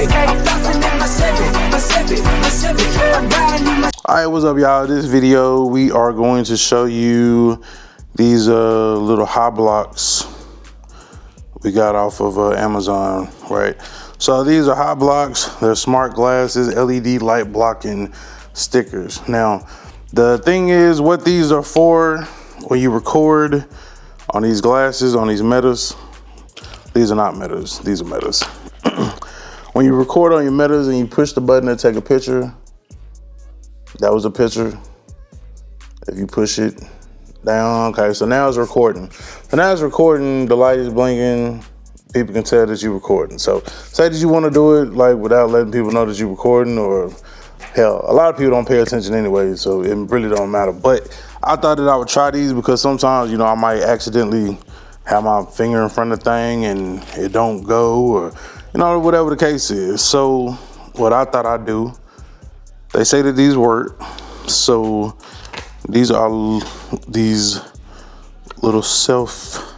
Alright, what's up, y'all? This video we are going to show you these little hot blocks we got off of Amazon, right? So these are hot blocks. They're smart glasses, LED light blocking stickers. Now, the thing is, what these are for, when you record on these glasses, on these Metas, these are not Metas, these are Metas. When you record on your Metas and you push the button to take a picture, that was a picture. If you push it down, okay, so now it's recording. So now it's recording, the light is blinking, people can tell that you're recording. So say that you want to do it like without letting people know that you're recording, or hell, a lot of people don't pay attention anyway, so it really don't matter. But I thought that I would try these because sometimes, you know, I might accidentally have my finger in front of the thing and it don't go, or, you know, whatever the case is. So what I thought I'd do, they say that these work. So these are these little self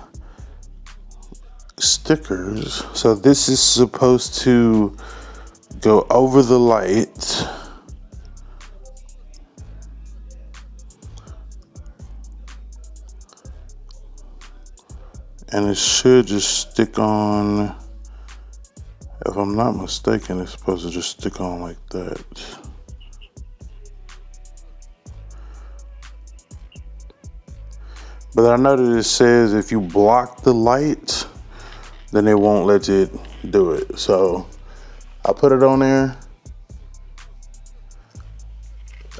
stickers. So this is supposed to go over the light. And it should just stick on, if I'm not mistaken, it's supposed to just stick on like that. But I know that it says if you block the light, then it won't let you do it. So I put it on there.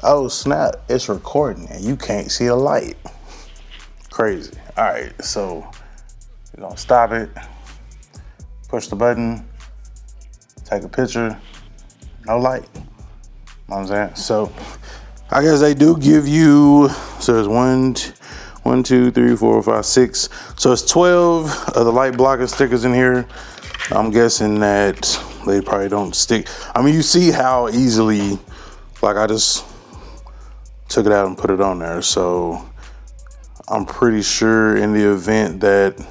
Oh snap, it's recording and you can't see a light. Crazy. All right, so we're gonna stop it, push the button, take a picture, no light. You know what I'm saying? So I guess they do give you, so there's 1, 2, 3, 4, 5, 6. So it's 12 of the light blocking stickers in here. I'm guessing that they probably don't stick. I mean, you see how easily, like I just took it out and put it on there. So I'm pretty sure in the event that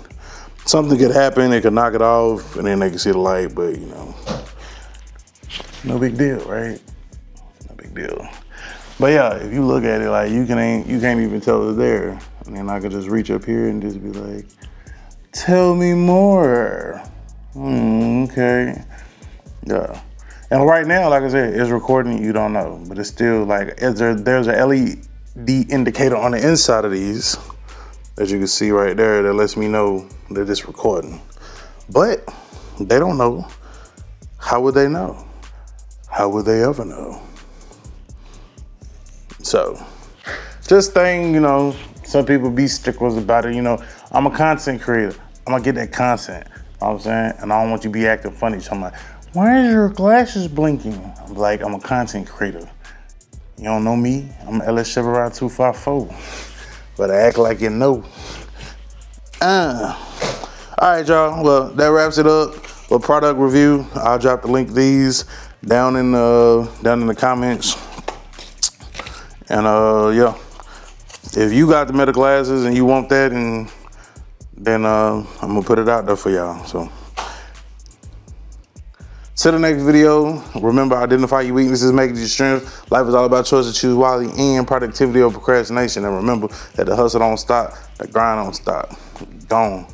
something could happen, they could knock it off and then they can see the light, but you know, no big deal, right? No big deal. But yeah, if you look at it, like you can't even tell it's there. And then I could just reach up here and just be like, tell me more. Okay. Yeah. And right now, like I said, it's recording, you don't know, but it's still like, there's a LED indicator on the inside of these, as you can see right there, that lets me know that it's recording. But they don't know. How would they know? How would they ever know? So, just thing, you know, some people be sticklers about it, you know. I'm a content creator. I'm gonna get that content, you know what I'm saying? And I don't want you to be acting funny. So I'm like, why is your glasses blinking? I'm like, I'm a content creator. You don't know me? I'm LS Chevrolet 254. But I act like you know. All right, y'all. Well, that wraps it up. For product review, I'll drop the link to these down in the comments. And yeah, if you got the Meta glasses and you want that, and then I'm gonna put it out there for y'all. So till the next video, remember, identify your weaknesses, make it your strength. Life is all about choice to choose wisely and productivity over procrastination. And remember that the hustle don't stop, the grind don't stop. Gone.